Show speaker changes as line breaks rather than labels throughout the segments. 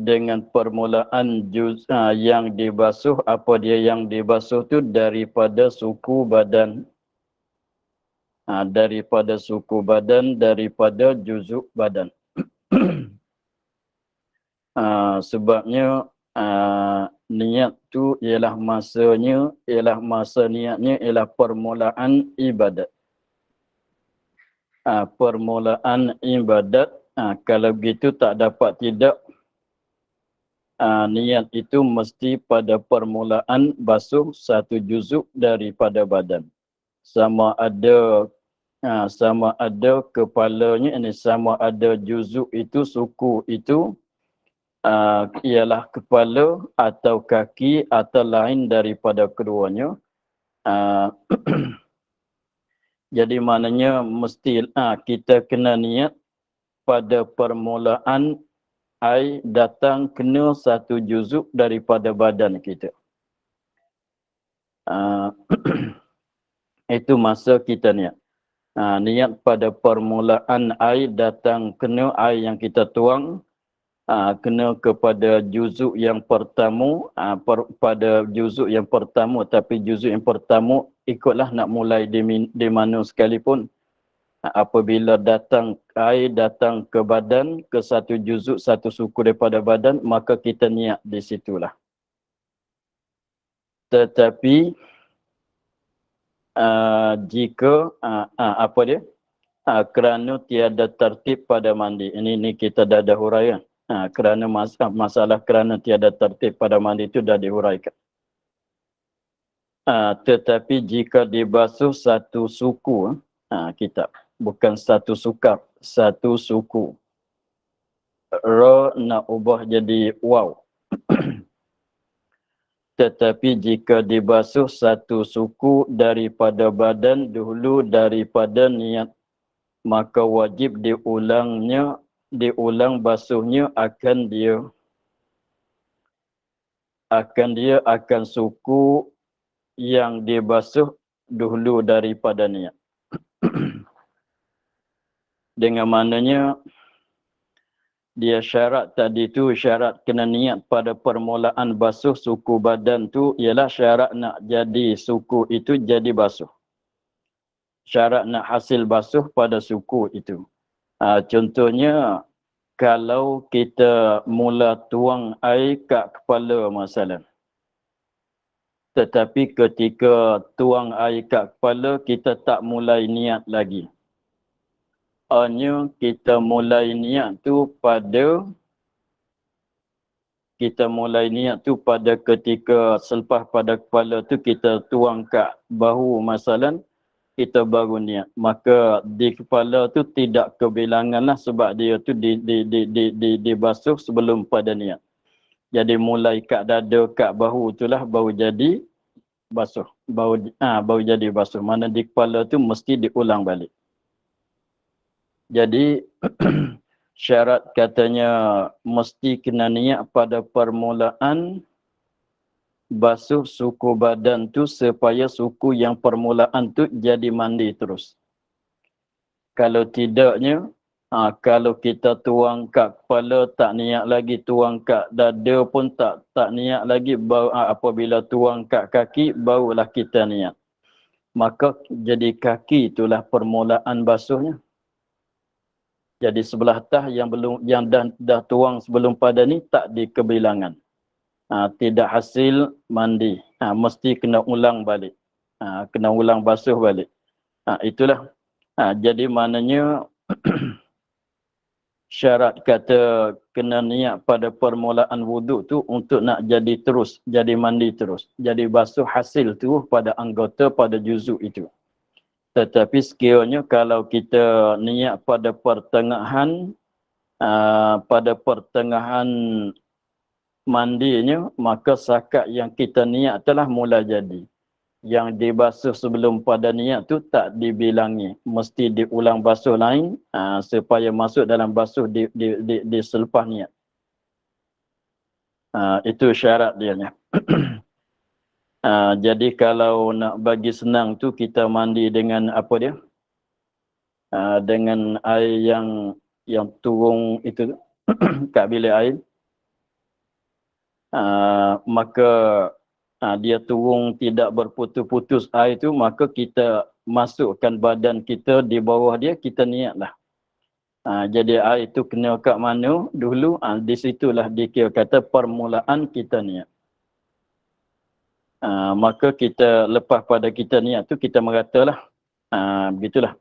dengan permulaan yang dibasuh, apa dia yang dibasuh tu daripada suku badan. Daripada suku badan, daripada juzuk badan. Sebabnya niat tu ialah masanya, ialah masa niatnya ialah permulaan ibadat. Permulaan ibadat, kalau begitu tak dapat tidak niat itu mesti pada permulaan basuh satu juzuk daripada badan. Sama ada kepalanya, ini sama ada juzuk itu, suku itu ialah kepala atau kaki atau lain daripada keduanya. Jadi maknanya mesti kita kena niat pada permulaan air datang kena satu juzuk daripada badan kita. Itu masa kita niat. Niat pada permulaan air datang kena air yang kita tuang, kena kepada juzuk yang pertama, pada juzuk yang pertama, tapi juzuk yang pertama ikutlah nak mulai di mana sekalipun. Apabila datang air datang ke badan, ke satu juzuk, satu suku daripada badan, maka kita niat di situlah. Tetapi jika kerana tiada tertib pada mandi, ini kita dah ada huraian. Kerana masalah kerana tiada tertib pada mandi itu dah dihuraikan. Tetapi jika dibasuh satu suku, kitab, bukan satu sukar, satu suku. Ra nak ubah jadi waw. Tetapi jika dibasuh satu suku daripada badan dahulu daripada niat, maka wajib diulang basuhnya akan suku yang dibasuh dahulu daripada niat. Dengan maknanya dia syarat tadi tu, syarat kena niat pada permulaan basuh suku badan tu ialah syarat nak jadi suku itu jadi basuh. Syarat nak hasil basuh pada suku itu. Contohnya kalau kita mula tuang air kat kepala masalah. Tetapi ketika tuang air kat kepala kita tak mulai niat lagi. Hanya kita mulai niat tu pada ketika selepas pada kepala tu kita tuang kat bahu masalah, kita baru niat. Maka di kepala tu tidak kebilangan lah sebab dia tu dibasuh sebelum pada niat. Jadi mulai kat dada, kat bahu itulah baru jadi basuh. Baru jadi basuh. Mana di kepala tu mesti diulang balik. Jadi syarat katanya mesti kena niat pada permulaan basuh suku badan tu supaya suku yang permulaan tu jadi mandi terus. Kalau tidaknya, kalau kita tuang kat kepala tak niat lagi, tuang kat dada pun tak niat lagi, baru apabila tuang kat kaki barulah kita niat. Maka jadi kaki itulah permulaan basuhnya. Jadi sebelah tah yang dah tuang sebelum pada ni tak dikebilangan. Tidak hasil mandi. Mesti kena ulang balik. Kena ulang basuh balik. Itulah. Jadi maknanya syarat kata kena niat pada permulaan wuduk tu untuk nak jadi terus, jadi mandi terus. Jadi basuh hasil tu pada anggota, pada juzuk itu. Tetapi sekiranya kalau kita niat pada pertengahan mandinya, maka sakat yang kita niat telah mula jadi. Yang dibasuh sebelum pada niat tu tak dibilangi. Mesti diulang basuh lain supaya masuk dalam basuh di selepas niat. Itu syarat dia. Jadi kalau nak bagi senang tu kita mandi dengan apa dia? Dengan air yang turun itu kat bilik air. maka dia turun tidak berputus-putus air itu, maka kita masukkan badan kita di bawah dia, kita niatlah. Jadi air itu kena kat mana dulu, di situlah dikira kata permulaan kita niat. Maka kita lepas pada kita niat tu kita meratalah. Begitulah.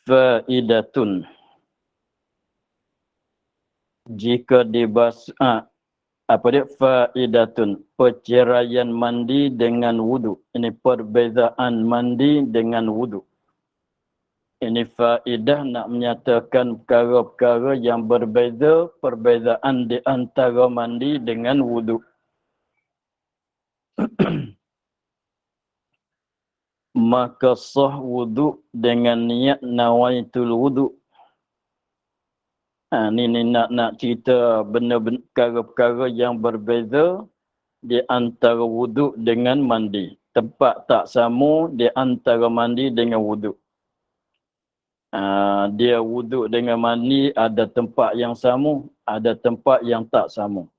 Faidatun. Jika dibasuh, apa dia? Faidatun. Perceraian mandi dengan wudu. Ini perbezaan mandi dengan wudu. Ini faedah nak menyatakan perkara-perkara yang berbeza, perbezaan di antara mandi dengan wudu. Maka sah wudu dengan niat nawaitul wudu. Ini nak cerita benda-benda perkara-perkara yang berbeza di antara wudu dengan mandi. Tempat tak sama di antara mandi dengan wudu. Dia wudu dengan mandi ada tempat yang sama, ada tempat yang tak sama.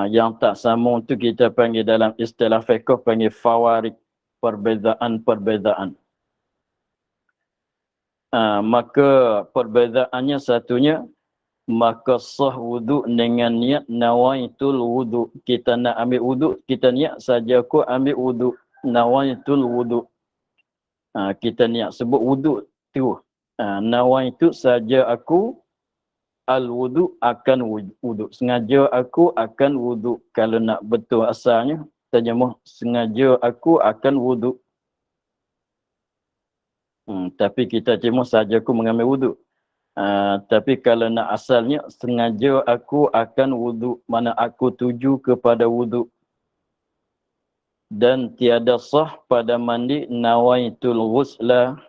Yang tak sama tu kita panggil dalam istilah fiqh panggil fawarik, perbezaan-perbezaan. Maka perbezaannya satunya, maka sah wudu dengan niat nawaitul wudu. Kita nak ambil wudu, kita niat saja aku ambil wudu, nawaitul wudu. Kita niat sebut wudu tu. Nawaitu saja aku al-wudu akan wudu. Sengaja aku akan wudu. Kalau nak betul asalnya, terjemah sengaja aku akan wudu. Tapi kita terjemah saja aku mengambil wudu. Tapi kalau nak asalnya, sengaja aku akan wudu. Mana aku tuju kepada wudu. Dan tiada sah pada mandi nawaitul ghusla.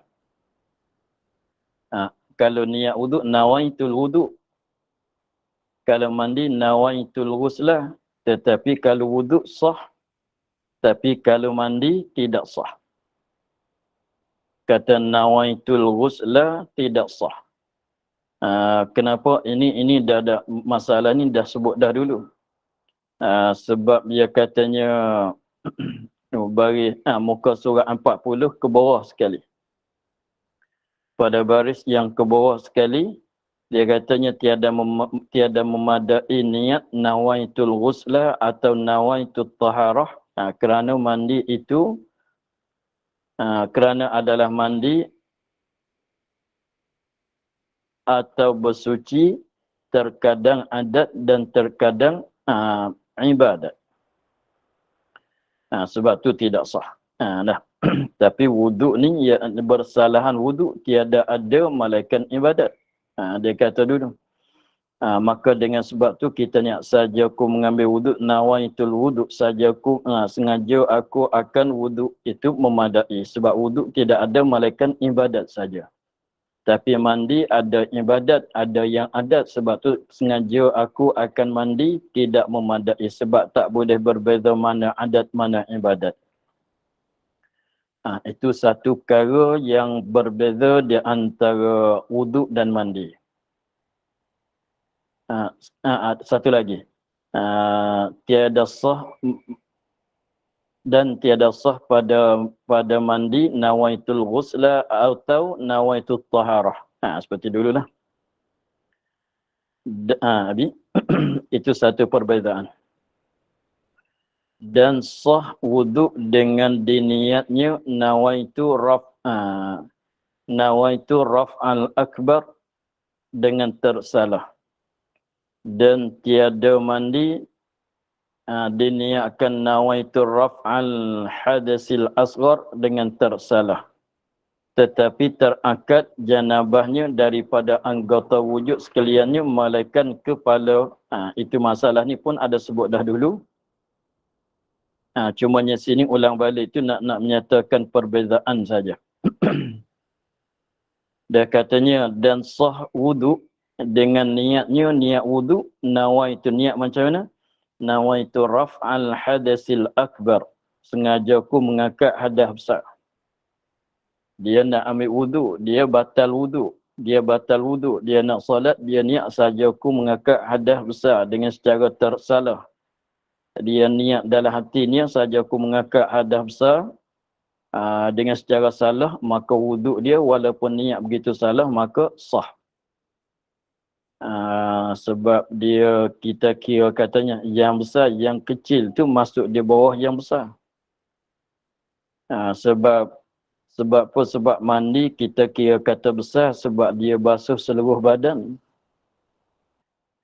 Kalau niat wudu, nawaitul wudu. Kalau mandi, nawaitul ghusla. Tetapi kalau wudu sah. Tapi kalau mandi, tidak sah. Kata nawaitul ghusla, tidak sah. Kenapa? Ini dah ada masalah ni dah sebut dah dulu. Sebab dia katanya bagi muka surat 40 ke bawah sekali. Pada baris yang ke bawah sekali, dia katanya tiada memadai niat nawaitul ghusla atau nawaitut taharah. Kerana mandi itu, kerana adalah mandi atau bersuci, terkadang adat dan terkadang ibadat. Sebab tu tidak sah. Dah. Tapi wudu ni ya, bersalahan wudu tiada ada malaikat ibadat. Dia kata dulu. Maka dengan sebab tu kita niat saja aku mengambil wudu, nawaitul wudu saja aku sengaja aku akan wudu, itu memadai. Sebab wudu tidak ada malaikat ibadat saja. Tapi mandi ada ibadat, ada yang adat. Sebab tu sengaja aku akan mandi tidak memadai. Sebab tak boleh berbeza mana adat mana ibadat. Itu satu perkara yang berbeza di antara wudu dan mandi. Satu lagi. Tiada sah dan tiada sah pada mandi nawaitul ghusla atau nawaitut taharah. Seperti dululah. Abi, itu satu perbezaan. Dan sah wudu dengan diniatnya nawaitu raf'al akbar dengan tersalah. Dan tiada mandi diniatkan nawaitu raf'al hadasil asghar dengan tersalah. Tetapi terakad janabahnya daripada anggota wujud sekaliannya malaikat kepala. Itu masalah ni pun ada sebut dah dulu. Cumanya sini ulang balik itu nak menyatakan perbezaan saja. Dia katanya dan sah wudu dengan niatnya niat wudu, nawaitu niat macam mana? Nawaitu raf'al hadasil akbar. Sengaja aku mengangkat hadas besar. Dia nak ambil wudu, dia batal wudu. dia batal wuduk, dia nak solat, dia niat saja aku mengangkat hadas besar dengan secara tersalah. Dia niat dalam hati niat saja aku mengangkat hadas besar dengan secara salah, maka wuduk dia walaupun niat begitu salah, maka sah. Sebab dia kita kira katanya yang besar, yang kecil tu masuk di bawah yang besar. Sebab apa? Sebab mandi kita kira kata besar sebab dia basuh seluruh badan.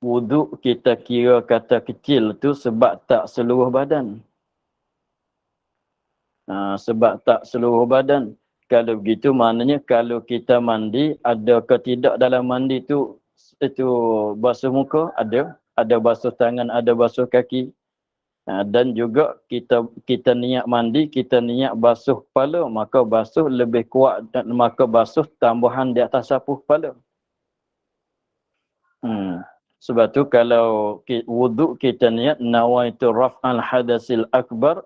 Wuduk kita kira kata kecil tu sebab tak seluruh badan. Sebab tak seluruh badan. Kalau begitu maknanya kalau kita mandi, ada ke tidak dalam mandi tu itu basuh muka? Ada basuh tangan, ada basuh kaki. Dan juga kita niat mandi, kita niat basuh kepala, maka basuh lebih kuat dan maka basuh tambahan di atas sapu kepala. Sebab tu kalau wuduk kita niat nawaitu raf'al hadasil akbar,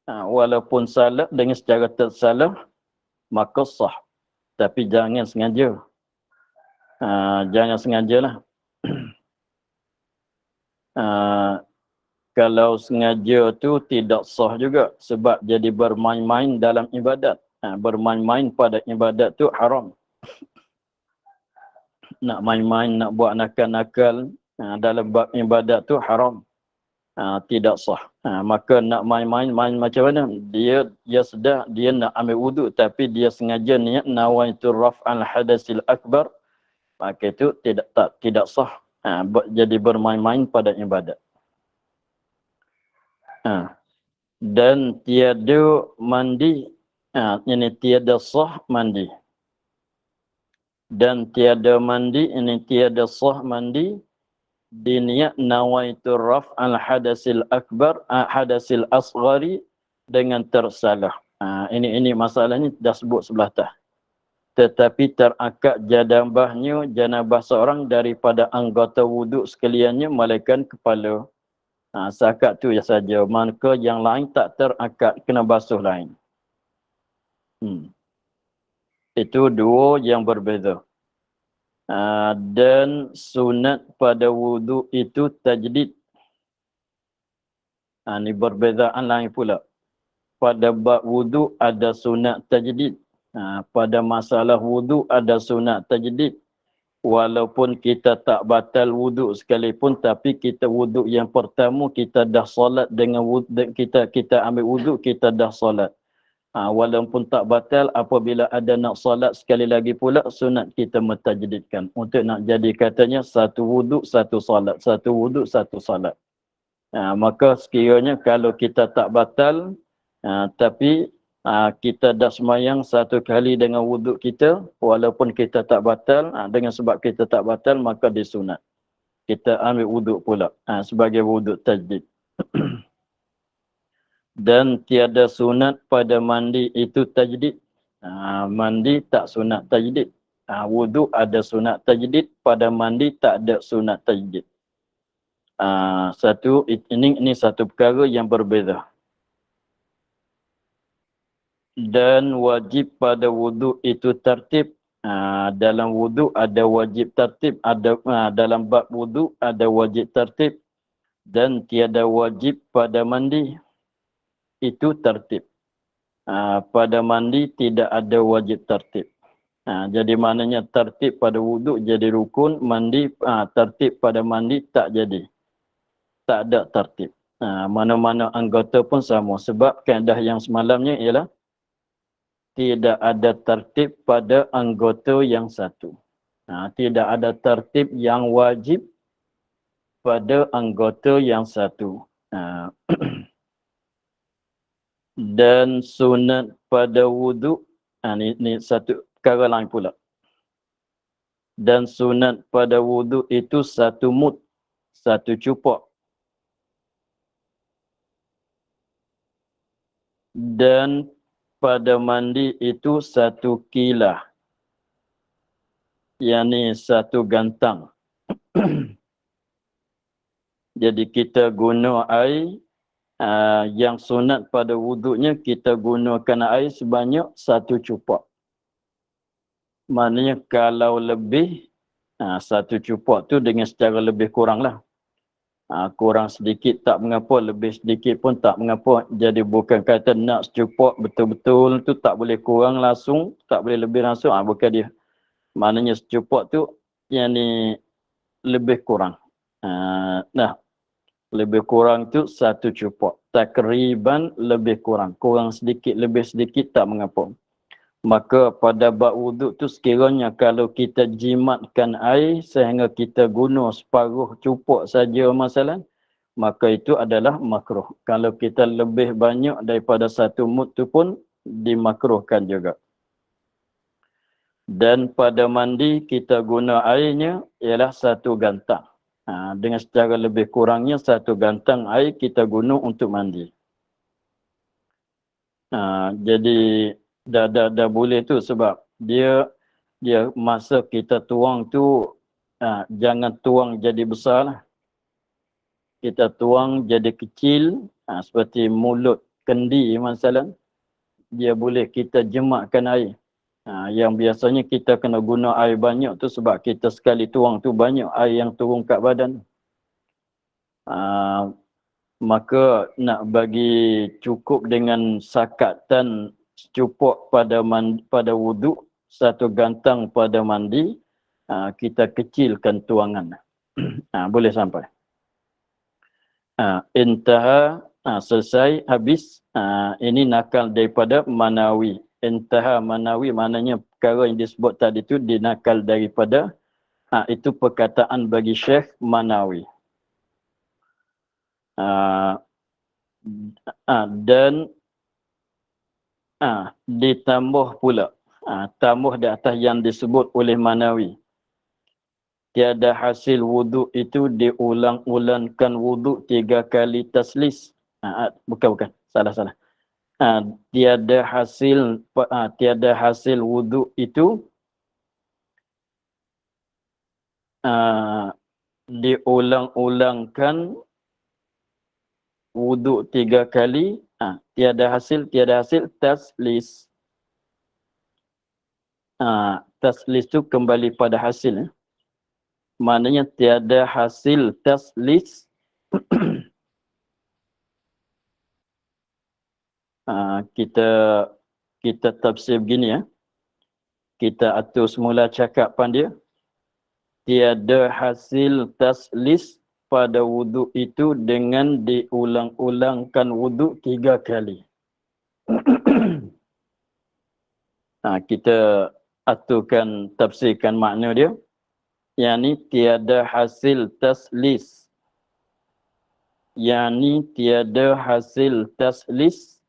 walaupun salah dengan secara tersalah, maka sah. Tapi jangan sengaja. Jangan sengajalah. Kalau sengaja tu tidak sah juga sebab jadi bermain-main dalam ibadat. Bermain-main pada ibadat tu haram. Nak main-main, nak buat nakal-nakal dalam bab ibadat tu haram. Tidak sah. Maka nak main-main macam mana? Dia sedar dia nak ambil wuduk tapi dia sengaja niat nawaitu raf'al hadasil akbar. Maka itu tidak sah. Jadi bermain-main pada ibadat. Dan tiada mandi, ini tiada sah mandi. Dan tiada mandi, ini tiada sah mandi diniat nawaitu raf'al hadasil akbar, hadasil asghari dengan tersalah. Ini masalah ni dah sebut sebelah atas. Tetapi terakad janabah seorang daripada anggota wuduk sekaliannya melainkan kepala. Sakat tu saja. Maka yang lain tak terakad, kena basuh lain. Itu dua yang berbeza. Dan sunat pada wuduk itu tajdid. Ini perbezaan lain pula. Pada bab wuduk ada sunat tajdid. Pada masalah wuduk ada sunat tajdid. Walaupun kita tak batal wuduk sekalipun, tapi kita wuduk yang pertama kita dah solat dengan wuduk, kita ambil wuduk kita dah solat. Walaupun tak batal, apabila ada nak solat sekali lagi pula sunat kita mentajdidkan untuk nak jadi katanya satu wuduk satu solat, satu wuduk satu solat. Maka sekiranya kalau kita tak batal tapi kita dah semayang satu kali dengan wuduk kita, walaupun kita tak batal, dengan sebab kita tak batal maka disunat kita ambil wuduk pula sebagai wuduk tajdid. Dan tiada sunat pada mandi itu tajdid. Mandi tak sunat tajdid. Wuduk ada sunat tajdid, pada mandi tak ada sunat tajdid. Ini satu perkara yang berbeza. Dan wajib pada wuduk itu tertib. Dalam wuduk ada wajib tertib, dalam bab wuduk ada wajib tertib, dan tiada wajib pada mandi itu tertib. Pada mandi tidak ada wajib tertib. Jadi maknanya tertib pada wuduk jadi rukun, mandi tertib pada mandi tak jadi. Tak ada tertib. Mana-mana anggota pun sama. Sebab kaedah yang semalamnya ialah tidak ada tertib pada anggota yang satu. Tidak ada tertib yang wajib pada anggota yang satu. Dan sunat pada wuduk, ini satu perkara lain pula. Dan sunat pada wuduk itu satu mud, satu cupak. Dan pada mandi itu satu kilah, yakni satu gantang. Jadi kita guna air, yang sunat pada wuduknya kita gunakan air sebanyak satu cupak. Maknanya kalau lebih, satu cupok tu dengan secara lebih kurang lah. Kurang sedikit tak mengapa, lebih sedikit pun tak mengapa. Jadi bukan kata nak secupok betul-betul tu tak boleh kurang langsung, tak boleh lebih langsung. Bukan dia. Maknanya secupok tu yang ni lebih kurang. Nah, lebih kurang tu satu cupok. Takriban lebih kurang. Kurang sedikit, lebih sedikit tak mengapa. Maka pada bab wuduk tu sekiranya kalau kita jimatkan air sehingga kita guna separuh cupok saja masalah, maka itu adalah makruh. Kalau kita lebih banyak daripada satu mud tu pun dimakruhkan juga. Dan pada mandi kita guna airnya ialah satu gantang. Dengan secara lebih kurangnya satu gantang air kita guna untuk mandi. Jadi dah boleh tu sebab dia masa kita tuang tu jangan tuang jadi besar lah. Kita tuang jadi kecil seperti mulut kendi masalah. Dia boleh kita jemakkan air. Yang biasanya kita kena guna air banyak tu sebab kita sekali tuang tu banyak air yang turun kat badan. Maka nak bagi cukup dengan sakatan secupok pada wuduk, satu gantang pada mandi, kita kecilkan tuangan. Boleh sampai. Intaha, selesai, habis. Ini nakal daripada Manawi. Intaha Manawi maknanya perkara yang disebut tadi itu dinakal daripada, itu perkataan bagi Syekh Manawi. Dan ditambah pula, tambah di atas yang disebut oleh Manawi. Tiada hasil wuduk itu diulang-ulangkan wuduk 3 kali taslis. Bukan. Salah. Tiada hasil wuduk itu diulang-ulangkan wuduk 3 kali. Tiada hasil taslis. Taslis tu kembali pada hasil. Maknanya tiada hasil taslis. Kita tafsir begini ya. Kita atur semula cakapan dia. Tiada hasil taslis pada wuduk itu dengan diulang-ulangkan wuduk 3 kali. Kita aturkan, tafsirkan makna dia. Yani tiada hasil taslis. Yani tiada hasil taslis.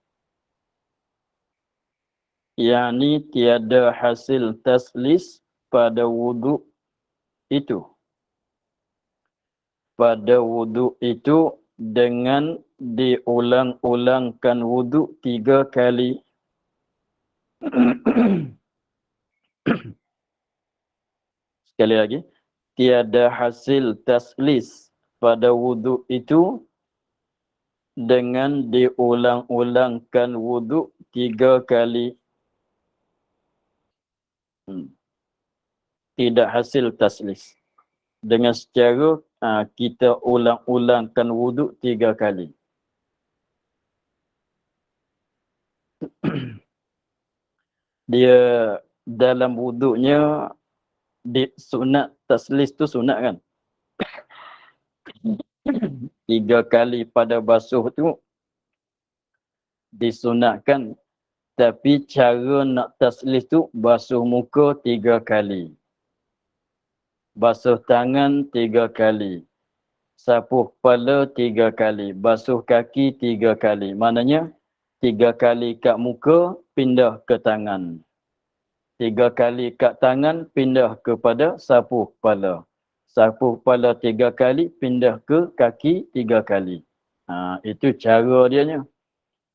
Yani tiada hasil taslis pada wuduk itu. Pada wuduk itu dengan diulang-ulangkan wuduk 3 kali. Sekali lagi. Tiada hasil taslis pada wuduk itu dengan diulang-ulangkan wuduk 3 kali. Tidak hasil taslis. Dengan secara kita ulang-ulangkan wuduk 3 kali. Dia dalam wuduknya sunat taslis tu sunat kan? 3 kali pada basuh tu disunatkan. Tapi cara nak taslis tu basuh muka 3 kali. Basuh tangan 3 kali. Sapuh kepala 3 kali. Basuh kaki 3 kali. Maknanya 3 kali kat muka pindah ke tangan. 3 kali kat tangan pindah kepada sapuh kepala. Sapuh kepala 3 kali pindah ke kaki 3 kali. Itu cara dianya.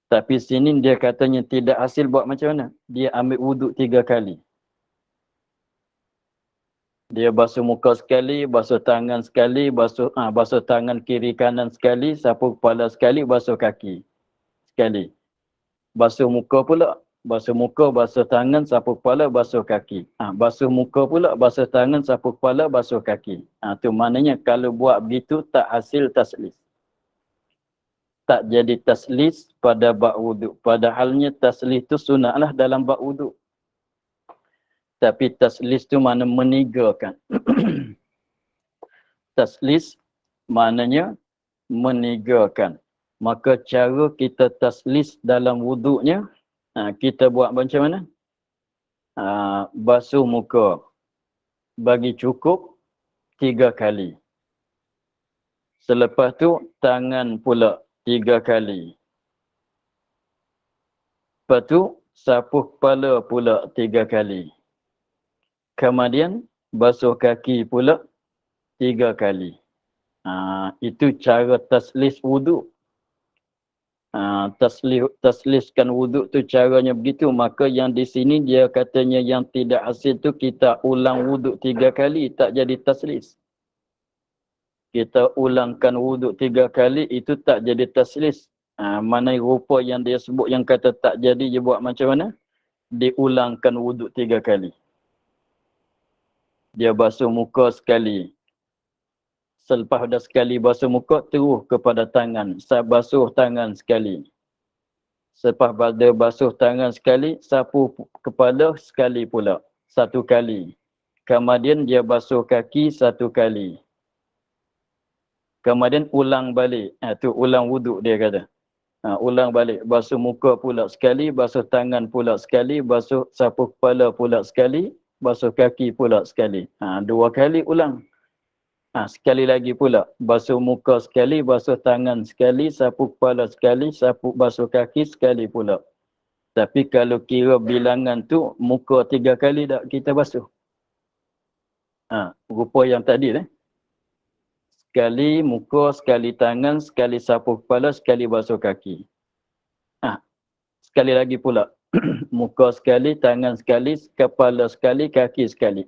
Tapi sini dia katanya tidak hasil buat macam mana? Dia ambil wuduk 3 kali. Dia basuh muka sekali, basuh tangan sekali, basuh tangan kiri kanan sekali, sapu kepala sekali, basuh kaki sekali. Basuh muka pula Basuh muka, basuh tangan, sapu kepala, basuh kaki. Basuh muka pula, basuh tangan, sapu kepala, basuh kaki. Tu maknanya kalau buat begitu tak hasil taslis. Tak jadi taslis pada bab wuduk. Padahalnya taslis itu sunatlah dalam bab wuduk. Tapi taslis itu mana menigakan. Taslis maknanya menigakan. Maka cara kita taslis dalam wuduknya, kita buat macam mana? Basuh muka bagi cukup 3 kali. Selepas tu tangan pula 3 kali. Lepas tu sapu kepala pula 3 kali. Kemudian basuh kaki pula 3 kali. Itu cara taslis wuduk. Tasliskan wuduk tu caranya begitu. Maka yang di sini dia katanya yang tidak hasil tu kita ulang wuduk 3 kali, tak jadi taslis. Kita ulangkan wuduk 3 kali, itu tak jadi taslis. Mana rupa yang dia sebut yang kata tak jadi, dia buat macam mana? Diulangkan wuduk 3 kali. Dia basuh muka sekali. Selepas dah sekali basuh muka, terus kepada tangan. Saya basuh tangan sekali. Selepas dah basuh tangan sekali, sapu kepala sekali pula. 1 kali. Kemudian dia basuh kaki 1 kali. Kemudian ulang balik. Tu ulang wuduk dia kata. Ulang balik. Basuh muka pula sekali, basuh tangan pula sekali, basuh sapu kepala pula sekali, basuh kaki pula sekali. 2 kali ulang. Sekali lagi pula. Basuh muka sekali, basuh tangan sekali, sapu kepala sekali, basuh kaki sekali pula. Tapi kalau kira bilangan tu, muka 3 kali tak kita basuh. Rupa yang tadi lah. Sekali muka, sekali tangan, sekali sapu kepala, sekali basuh kaki. Sekali lagi pula. Muka sekali, tangan sekali, kepala sekali, kaki sekali.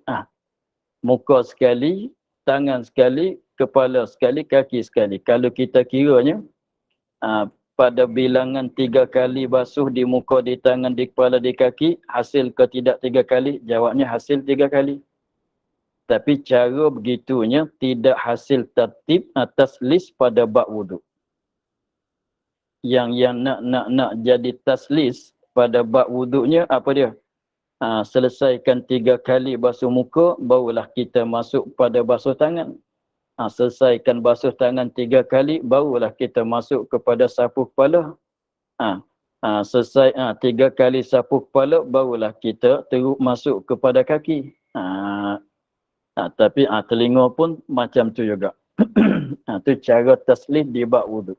Muka sekali, tangan sekali, kepala sekali, kaki sekali. Kalau kita kiranya, pada bilangan 3 kali basuh di muka, di tangan, di kepala, di kaki, hasil ke tidak 3 kali? Jawabnya hasil 3 kali. Tapi cara begitunya tidak hasil tertib atas list pada bab wuduk. Yang nak jadi taslis pada bab wuduknya apa dia? Selesaikan 3 kali basuh muka, barulah kita masuk pada basuh tangan. Selesaikan basuh tangan 3 kali, barulah kita masuk kepada sapu kepala. Selesai 3 kali sapu kepala, barulah kita terus masuk kepada kaki. Tapi telinga pun macam tu juga. Itu cara taslis di bab wuduk.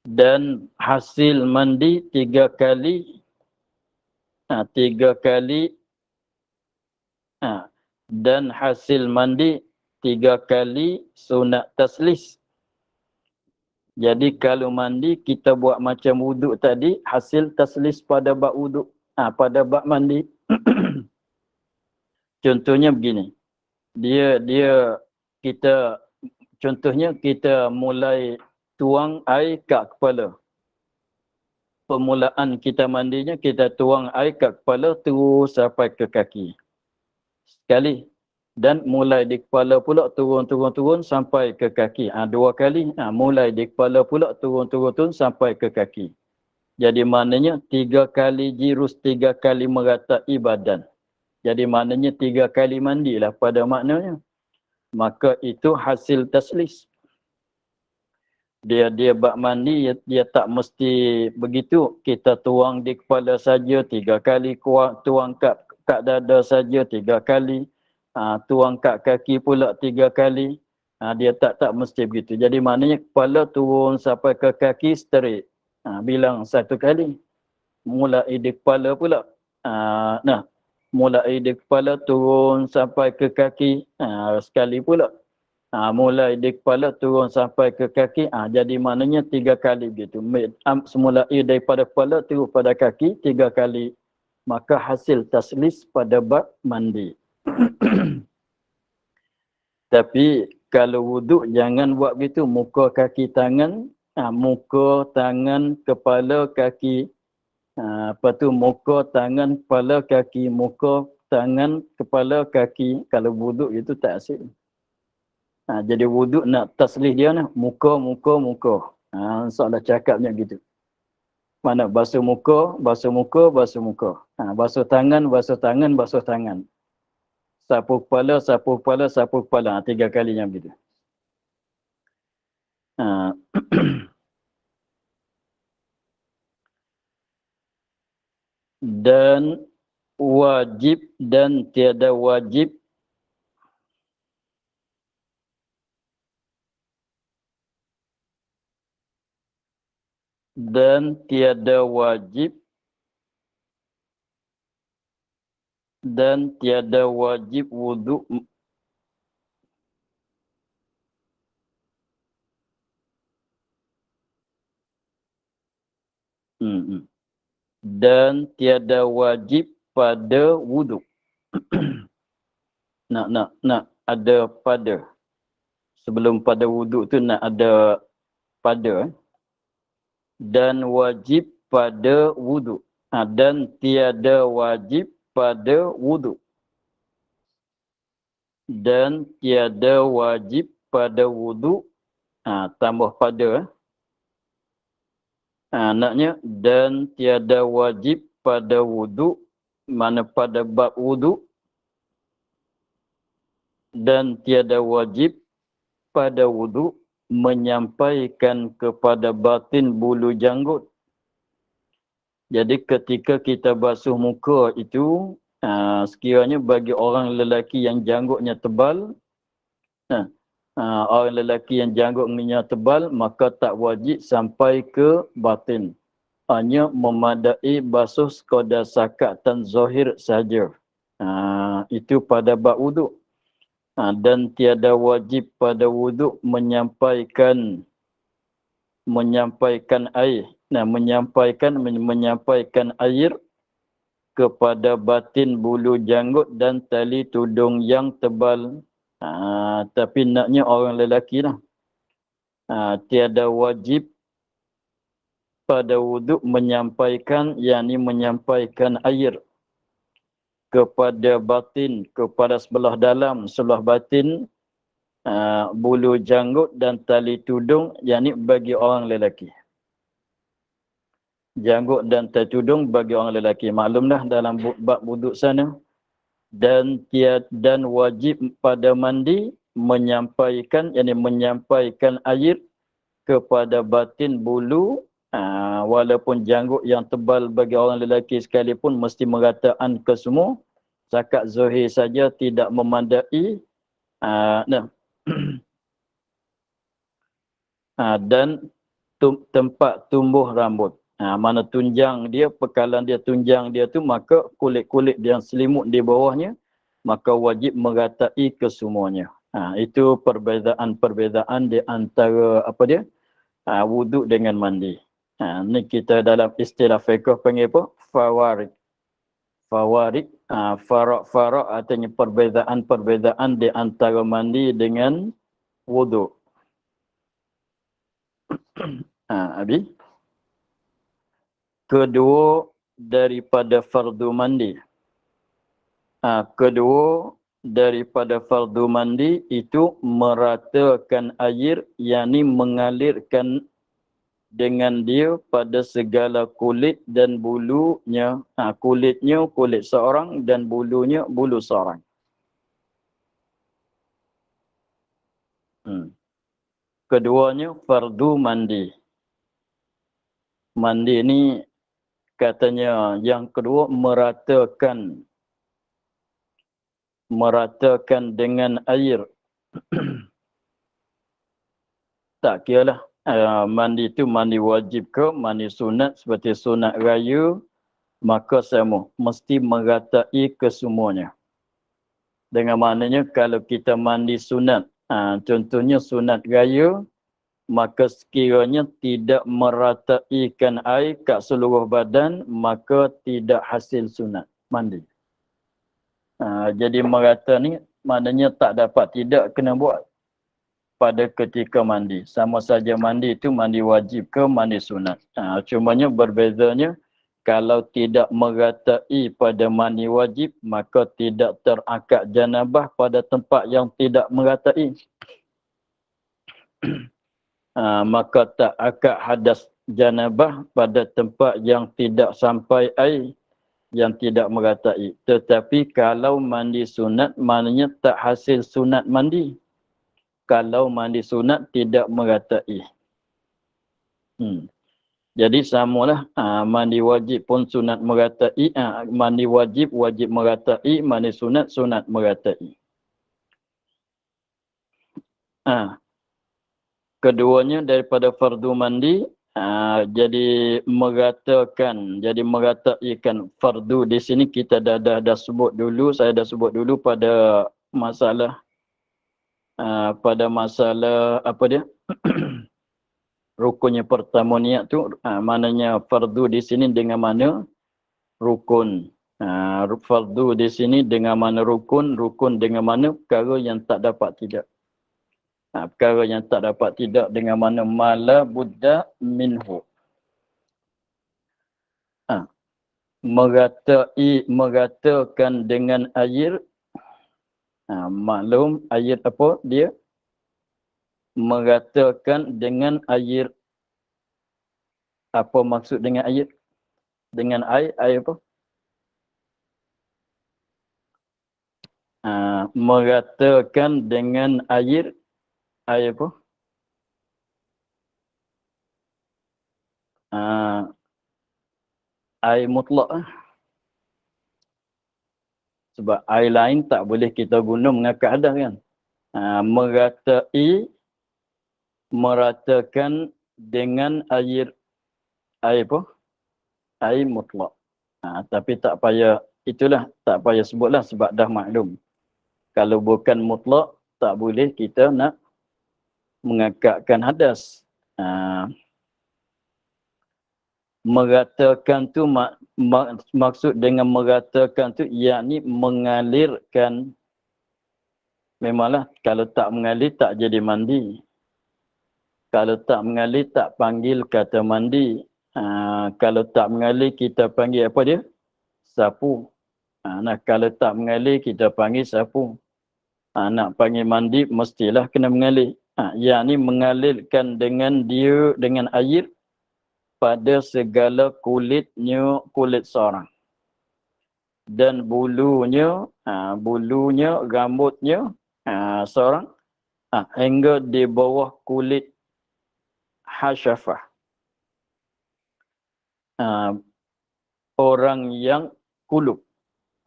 Dan hasil mandi 3 kali. 3 kali. Dan hasil mandi 3 kali sunat taslis. Jadi kalau mandi kita buat macam wuduk tadi, hasil taslis pada bab wuduk. Pada bab mandi. Contohnya begini. Contohnya kita mulai tuang air kat kepala. Permulaan kita mandinya, kita tuang air kat kepala terus sampai ke kaki. Sekali. Dan mulai di kepala pula turun sampai ke kaki. 2 kali. Mulai di kepala pula turun sampai ke kaki. Jadi maknanya 3 kali jirus, 3 kali meratai badan. Jadi maknanya 3 kali mandilah pada maknanya. Maka itu hasil taslis. Dia bab mandi, dia tak mesti begitu. Kita tuang di kepala saja 3 kali, tuang kat dada saja 3 kali, tuang kat kaki pula 3 kali. Dia tak mesti begitu. Jadi maknanya kepala turun sampai ke kaki straight. Bilang 1 kali. Mulai di kepala pula. Mulai di kepala turun sampai ke kaki sekali pula. Mulai di kepala turun sampai ke kaki. Jadi maknanya 3 kali begitu. Semula daripada kepala terus pada kaki 3 kali. Maka hasil taslis pada bab mandi. Tapi kalau wuduk jangan buat begitu. Muka, kaki, tangan. Muka, tangan, kepala, kaki. Lepas tu muka, tangan, kepala, kaki. Muka, tangan, kepala, kaki. Kalau wuduk itu tak asyik. Jadi wuduk nak taslih dia ni. Muka, muka, muka. Soalan cakapnya gitu. Mana basuh muka, basuh muka, basuh muka. Basuh tangan, basuh tangan, basuh tangan. Sapu kepala, sapu kepala, sapu kepala. 3 kalinya begitu. Dan wajib dan tiada wajib dan tiada wajib dan tiada wajib wuduk dan tiada wajib pada wuduk. nak ada pada. Sebelum pada wuduk tu nak ada pada. Dan wajib pada wuduk. Dan tiada wajib pada wuduk. Dan tiada wajib pada wuduk. Tambah pada. Naknya dan tiada wajib pada wuduk. Mana pada bab wuduk. Dan tiada wajib pada wuduk menyampaikan kepada batin bulu janggut. Jadi ketika kita basuh muka itu, sekiranya bagi orang lelaki yang janggutnya tebal, orang lelaki yang janggutnya tebal, maka tak wajib sampai ke batin. Hanya memadai basuh sekadar sakatan zahir saja. Itu pada bab wuduk. Dan tiada wajib pada wuduk menyampaikan air. Menyampaikan air kepada batin bulu janggut dan tali tudung yang tebal. Tapi naknya orang lelaki lah. Tiada wajib pada wuduk menyampaikan, yakni menyampaikan air kepada batin, kepada sebelah dalam, sebelah batin, bulu janggut dan tali tudung, yakni bagi orang lelaki. Janggut dan tali tudung bagi orang lelaki. Maklumlah dalam bab wuduk sana. Dan wajib pada mandi menyampaikan, yakni menyampaikan air kepada batin bulu, walaupun janggut yang tebal bagi orang lelaki sekalipun mesti merataan ke semua. Sakat zahir saja tidak memandai. Dan tempat tumbuh rambut. Mana tunjang dia, pekalan dia, tunjang dia tu, maka kulit-kulit yang selimut di bawahnya, maka wajib meratai ke semuanya. Itu perbezaan di antara wuduk dengan mandi. Ni kita dalam istilah fiqh panggil apa? Fawarid. Fawarid, farak artinya perbezaan di antara mandi dengan wuduk. Habis. Kedua daripada fardu mandi. Kedua daripada fardu mandi itu meratakan air, yakni mengalirkan dengan dia pada segala kulit dan bulunya. Kulitnya kulit seorang dan bulunya bulu seorang. Keduanya fardu mandi. Mandi ni katanya yang kedua meratakan dengan air. Tak kiralah mandi itu mandi wajib ke, mandi sunat seperti sunat raya, maka sama, mesti meratai kesemuanya. Dengan maknanya kalau kita mandi sunat, contohnya sunat raya, maka sekiranya tidak merataikan air kat seluruh badan, maka tidak hasil sunat mandi. Jadi merata ni maknanya tak dapat, tidak kena buat pada ketika mandi. Sama saja mandi itu mandi wajib ke mandi sunat. Cumanya berbezanya kalau tidak meratai pada mandi wajib, maka tidak terakad janabah pada tempat yang tidak meratai. Maka tak akad hadas janabah pada tempat yang tidak sampai air, yang tidak meratai. Tetapi kalau mandi sunat, maknanya tak hasil sunat mandi. Kalau mandi sunat tidak meratai. Jadi samalah, mandi wajib pun sunat meratai, mandi wajib meratai, mandi sunat meratai. Keduanya daripada fardu mandi, jadi merataikan fardu di sini kita dah sebut dulu, saya dah sebut dulu pada masalah apa dia? Rukunnya pertama niat tu, maknanya fardu di sini dengan mana rukun. Fardu di sini dengan mana rukun dengan mana perkara yang tak dapat tidak. Perkara yang tak dapat tidak dengan mana mala buddha minhu. Meratakan dengan air. Maklum air apa dia? Meratakan dengan air. Apa maksud dengan air? Dengan air apa? Meratakan dengan air apa? Air mutlak. Sebab air lain tak boleh kita guna mengangkat hadas kan. Meratakan dengan air apa? Air mutlak. Tapi tak payah, itulah tak payah sebutlah sebab dah maklum. Kalau bukan mutlak, tak boleh kita nak mengangkatkan hadas. Meratakan tu maksud dengan meratakan tu yakni mengalirkan. Memanglah kalau tak mengalir tak jadi mandi. Kalau tak mengalir tak panggil kata mandi. Kalau tak mengalir kita panggil apa dia? Sapu. Kalau tak mengalir kita panggil sapu. Nak panggil mandi mestilah kena mengalir. Yakni mengalirkan dengan air pada segala kulit seorang. Dan bulunya, rambutnya seorang hingga di bawah kulit hasyafah. Orang yang kulub.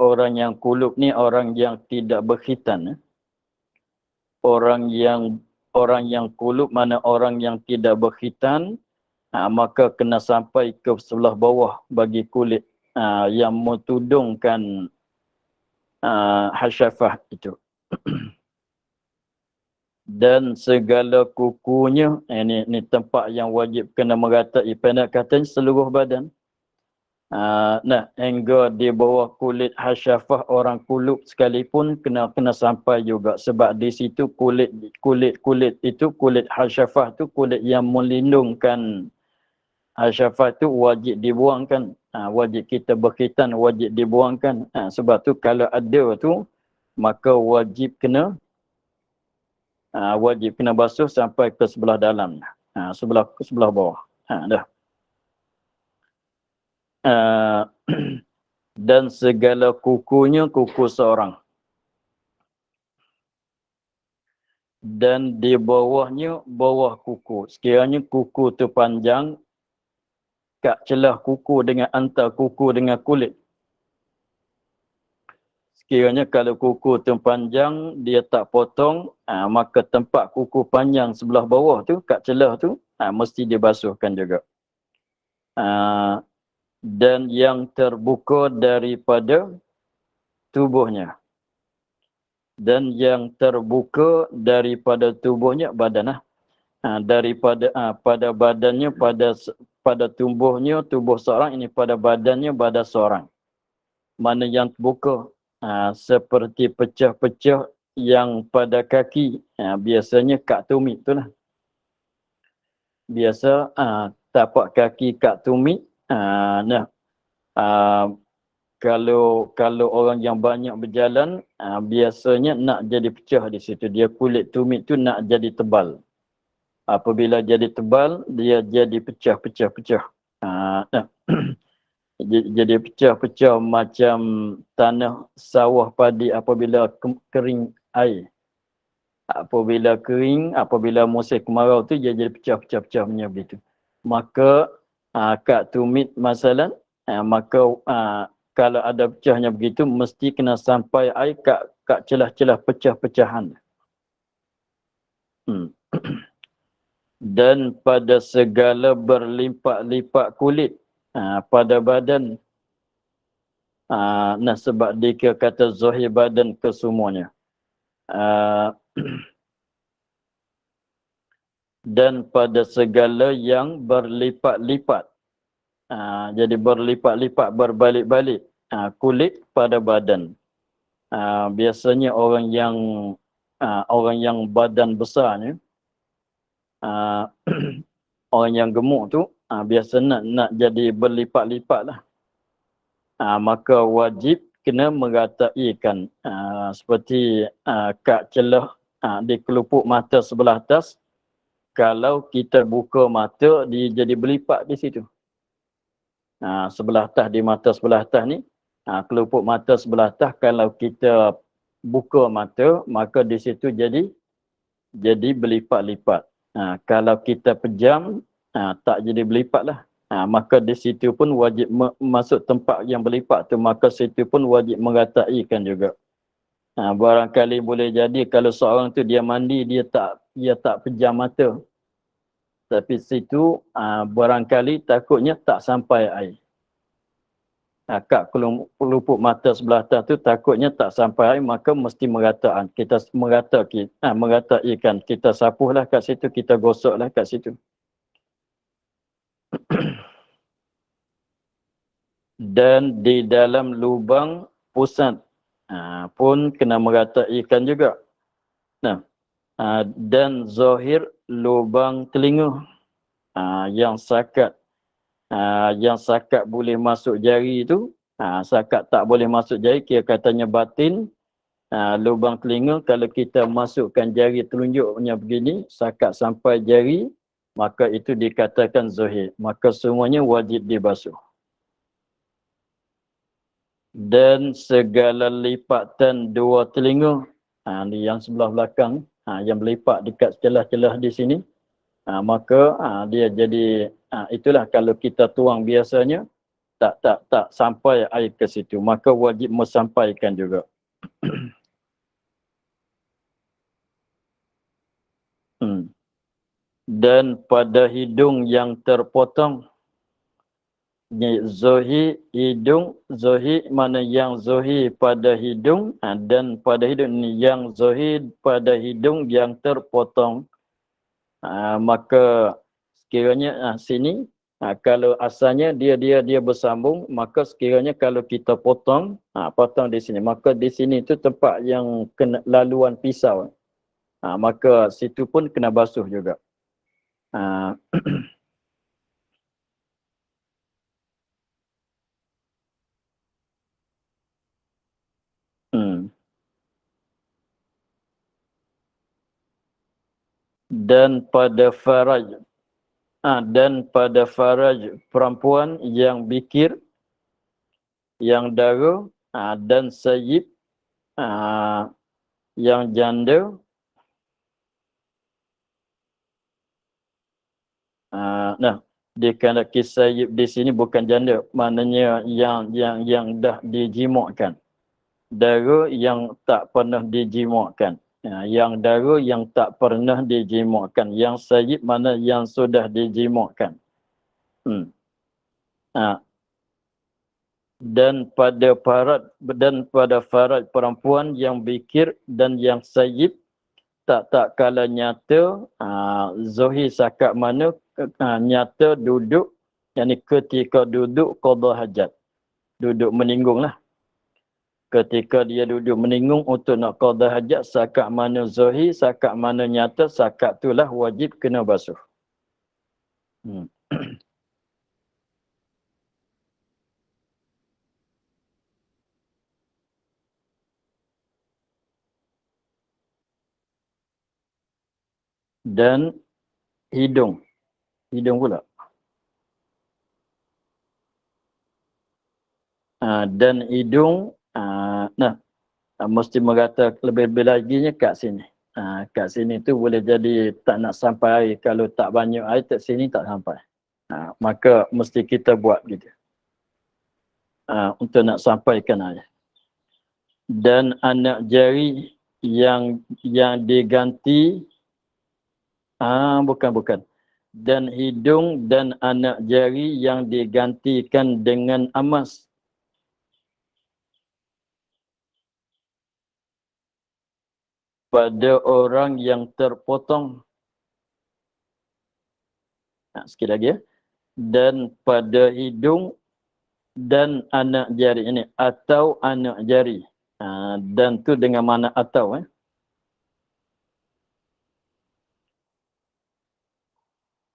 Orang yang kulub ni orang yang tidak berkhitan. Orang yang kulub mana orang yang tidak berkhitan, maka kena sampai ke sebelah bawah bagi kulit yang mentudungkan hasyafah itu. Dan segala kukunya, ini tempat yang wajib kena meratai, pendek katanya seluruh badan. Hingga di bawah kulit hasyafah orang kulub sekalipun kena sampai juga, sebab di situ kulit itu, kulit hasyafah tu kulit yang melindungkan hasyafah tu wajib dibuangkan. Wajib kita berkhitan wajib dibuangkan. Sebab tu kalau ada tu maka wajib kena basuh sampai ke sebelah dalam. Sebelah bawah. Dah. Dan segala kukunya kuku seorang. Dan di bawahnya bawah kuku. Sekiranya kuku tu panjang, kat celah kuku dengan antar kuku dengan kulit. Sekiranya kalau kuku tu panjang, dia tak potong, maka tempat kuku panjang sebelah bawah tu, kat celah tu, mesti dibasuhkan juga. Dan yang terbuka daripada tubuhnya. Dan yang terbuka daripada tubuhnya badan. Pada badannya, pada tubuhnya, tubuh seorang ini pada badannya, badan seorang. Mana yang terbuka, seperti pecah-pecah yang pada kaki, biasanya kak tumit itulah. Biasa tapak kaki kak tumit, Kalau orang yang banyak berjalan, biasanya nak jadi pecah di situ. Dia kulit tumit tu nak jadi tebal. Apabila jadi tebal, dia jadi pecah-pecah-pecah. Jadi pecah-pecah macam tanah sawah padi apabila kering air. Apabila musim kemarau tu dia jadi pecah-pecah-pecah punya begitu. Maka kat tumit masalah, maka kalau ada pecahnya begitu mesti kena sampai air kat celah-celah pecah-pecahan. Dan pada segala berlipat-lipat kulit pada badan. Sebab dia kata zahir badan kesemuanya. Dan pada segala yang berlipat-lipat. Jadi berlipat-lipat, berbalik-balik kulit pada badan. Biasanya orang yang badan besar ni, orang yang gemuk tu, biasa nak jadi berlipat-lipat lah. Maka wajib kena meratai-kan seperti kat celah di kelupuk mata sebelah atas. Kalau kita buka mata, dia jadi berlipat di situ. Sebelah atas, di mata sebelah atas ni, kelupuk mata sebelah atas, kalau kita buka mata, maka di situ jadi berlipat-lipat. Kalau kita pejam, tak jadi berlipat lah. Maka di situ pun wajib masuk tempat yang berlipat tu, maka situ pun wajib merataikan juga. Barangkali boleh jadi kalau seorang tu dia mandi, dia tak pejam mata. Tapi situ barangkali takutnya tak sampai air. Kat kelupuk mata sebelah atas tu takutnya tak sampai air, maka mesti merataan. Kita merataikan. Kita sapuhlah kat situ, kita gosoklah kat situ. Dan di dalam lubang pusat pun kena merataikan juga. Dan zahir lubang telinga yang sakat boleh masuk jari tu, sakat tak boleh masuk jari, kira katanya batin. Lubang telinga kalau kita masukkan jari telunjuknya begini, sakat sampai jari, maka itu dikatakan zahir. Maka semuanya wajib dibasuh. Dan segala lipatan dua telinga, ni yang sebelah belakang, yang berlipat dekat celah-celah di sini, maka dia jadi, itulah kalau kita tuang biasanya tak sampai air ke situ, maka wajib menyampaikan juga. Dan pada hidung yang terpotong, zohir hidung, zohir mana yang zohir pada hidung, dan pada hidung ni yang zohir pada hidung yang terpotong. Maka sekiranya sini, kalau asalnya dia bersambung, maka sekiranya kalau kita potong di sini, maka di sini tu tempat yang kena laluan pisau, maka situ pun kena basuh juga. Dan pada faraj perempuan yang bikir, yang dara, dan sayyib yang janda, dikatakan sayyib di sini bukan janda, maknanya yang dah dijimukkan. Dara yang tak pernah dijimukkan. Yang dara yang tak pernah dijimukkan. Yang sayyib mana yang sudah dijimukkan. Dan pada faraj perempuan yang bikir dan yang sayyib, tak kala nyata zahir sakat mana nyata duduk, yakni ketika duduk qada hajat, duduk meninggung lah. Ketika dia duduk meninggung untuk nak qada hajat, sakat mana zahir, sakat mana nyata, sakat itulah wajib kena basuh. dan hidung. Hidung pula. Dan hidung, mesti merata lebih-lebih laginya kat sini. Kat sini tu boleh jadi tak nak sampai air. Kalau tak banyak air, kat sini tak sampai. Maka mesti kita buat gitu. Untuk nak sampaikan air. Dan anak jari yang diganti, bukan. Dan hidung dan anak jari yang digantikan dengan emas. Pada orang yang terpotong. Sikit lagi ya. Dan pada hidung dan anak jari ini. Atau anak jari. Dan tu dengan mana atau.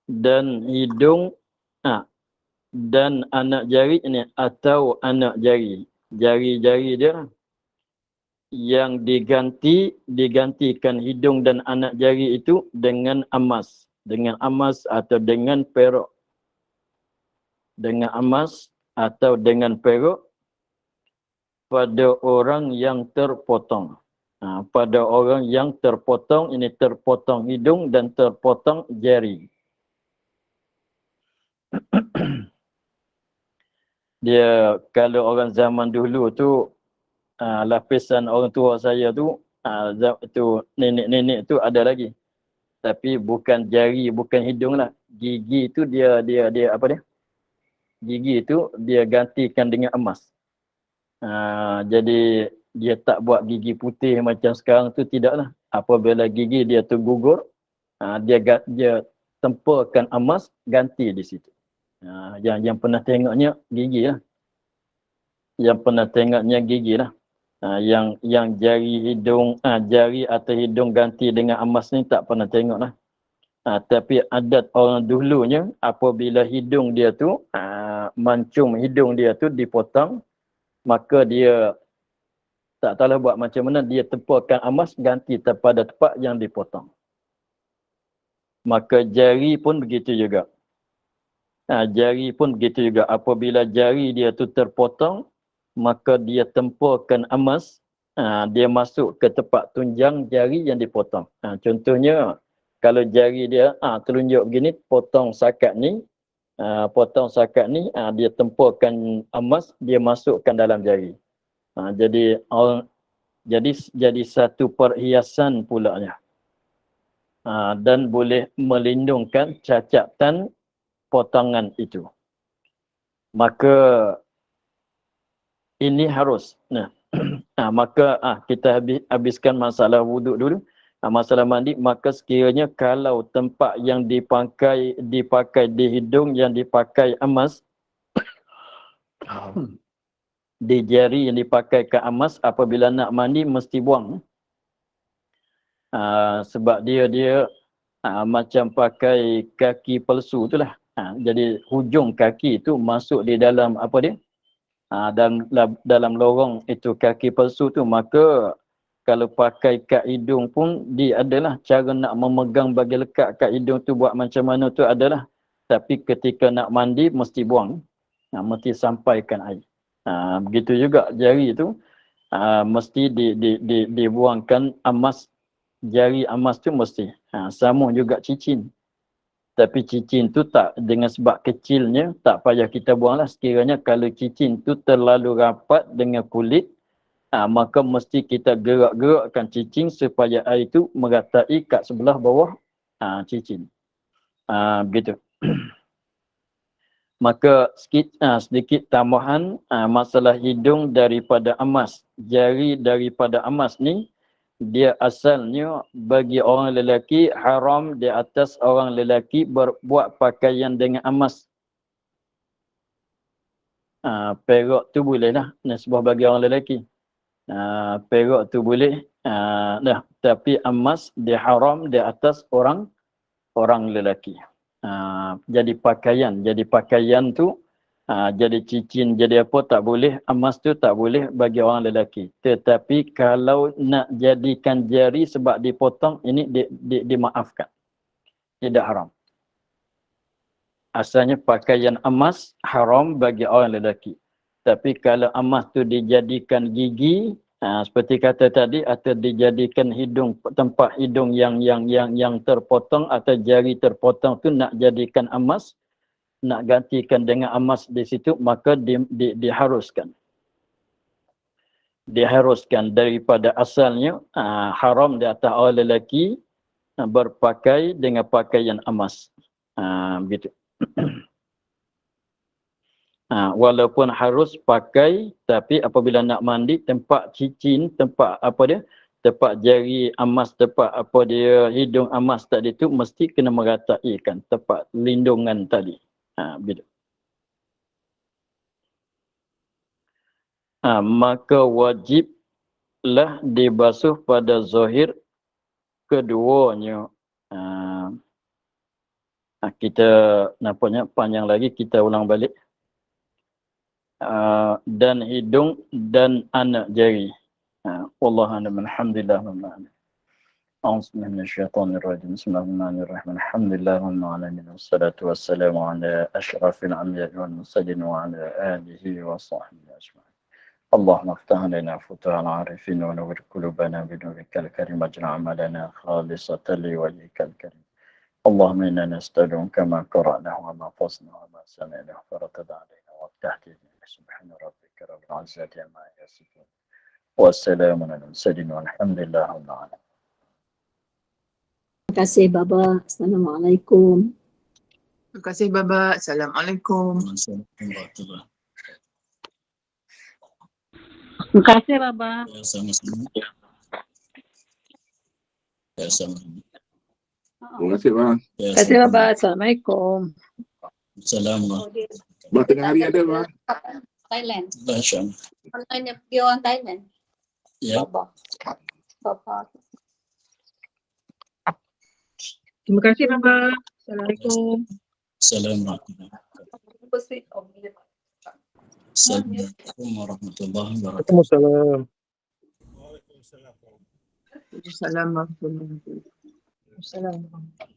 Dan hidung. Dan anak jari ini. Atau anak jari. Jari-jari dia. Yang digantikan hidung dan anak jari itu dengan emas. Dengan emas atau dengan perak. Dengan emas atau dengan perak pada orang yang terpotong. Pada orang yang terpotong, ini terpotong hidung dan terpotong jari. Dia kalau orang zaman dulu tu, lapisan orang tua saya tu, nenek-nenek tu ada lagi. Tapi bukan jari, bukan hidung lah. Gigi tu dia apa dia? Gigi tu dia gantikan dengan emas. Jadi dia tak buat gigi putih macam sekarang tu, tidaklah. Apabila gigi dia tu gugur, dia tempakan emas, ganti di situ. Yang pernah tengoknya gigi lah. Yang pernah tengoknya gigi lah. Yang jari hidung, jari atau hidung ganti dengan emas ni tak pernah tengok lah. Tapi adat orang dulunya, apabila hidung dia tu, mancung hidung dia tu dipotong, maka dia tak tahu buat macam mana, dia tempakan emas ganti pada tempat yang dipotong. Maka jari pun begitu juga. Jari pun begitu juga. Apabila jari dia tu terpotong, maka dia tempakan emas, dia masuk ke tempat tunjang jari yang dipotong. Contohnya, kalau jari dia telunjuk begini, potong sakat ni, dia tempakan emas, dia masukkan dalam jari. Jadi satu perhiasan pulanya. Dan boleh melindungkan cacatan potongan itu. Maka ini harus. Maka kita habiskan masalah wuduk dulu. Masalah mandi, maka sekiranya kalau tempat yang dipakai di hidung yang dipakai emas, di jari yang dipakai ke emas, apabila nak mandi mesti buang. Sebab dia macam pakai kaki palsu tu lah. Jadi hujung kaki tu masuk di dalam apa dia? Dalam lorong itu kaki palsu tu, maka kalau pakai kat hidung pun dia adalah cara nak memegang bagi lekat kat hidung tu buat macam mana tu adalah. Tapi ketika nak mandi mesti buang. Mesti sampaikan air. Begitu juga jari tu mesti dibuangkan emas. Jari emas tu mesti. Sama juga cincin. Tapi cincin tu tak, dengan sebab kecilnya, tak payah kita buanglah. Sekiranya kalau cincin tu terlalu rapat dengan kulit, maka mesti kita gerak-gerakkan cincin supaya air tu meratai kat sebelah bawah cincin. Begitu. Maka sedikit tambahan masalah hidung daripada emas. Jari daripada emas ni, dia asalnya bagi orang lelaki haram di atas orang lelaki berbuat pakaian dengan emas. Perak tu boleh lah, nisbah bagi orang lelaki. Perak tu boleh, tapi emas dia haram di atas orang lelaki. Jadi pakaian tu, jadi cincin, jadi apa tak boleh, emas tu tak boleh bagi orang lelaki. Tetapi kalau nak jadikan jari sebab dipotong, ini dimaafkan. tidak haram. Asalnya pakaian emas haram bagi orang lelaki. Tapi kalau emas tu dijadikan gigi, seperti kata tadi, atau dijadikan hidung, tempat hidung yang terpotong atau jari terpotong tu nak jadikan emas, nak gantikan dengan emas di situ, maka diharuskan. Diharuskan daripada asalnya haram di atas orang lelaki berpakai dengan pakaian emas. Begitu. Walaupun harus pakai, tapi apabila nak mandi, tempat cincin, tempat tempat jari emas, tempat hidung emas tadi tu mesti kena merataikan tempat lindungan tadi. Begitu. Maka wajiblah dibasuh pada zahir keduanya. Kita nampaknya panjang lagi, kita ulang balik. Dan hidung dan anak jari. Wallahu a'lam. Alhamdulillah. A'udzubillahi minasyaitonir rajim. Bismillahirrahmanirrahim. Alhamdulillah rabbil alamin. Wassalatu wassalamu ala asyrafil anbiya'i wal mursalin wa ala alihi wa sahbihi ajma'in. اللهم افتح لنا فتوح العارفين ونور قلوبنا بنورك الكريم واجعل عملنا خالصة لوجهك الكريم. اللهم إنا نسألك كما قرأناه وما فصلنا وما سمعناه فرتب علينا وافتح لنا. سبحان ربك رب العزة عما يصفون والسلام على المرسلين والحمد لله رب العالمين.
Terima kasih Baba. Assalamualaikum.
Terima kasih Baba. Assalamualaikum.
Terima kasih Baba.
Sama-sama.
Terima kasih bang.
Terima kasih Baba. Assalamualaikum.
Assalamualaikum.
Bang tengah hari ada bang.
Thailand.
Assalamualaikum.
Online pergi orang Thailand.
Ya.
Bapa.
Terima kasih Baba. Assalamualaikum.
Assalamualaikum. Assalamualaikum warahmatullahi wabarakatuh.
Waalaikumsalam warahmatullahi wabarakatuh.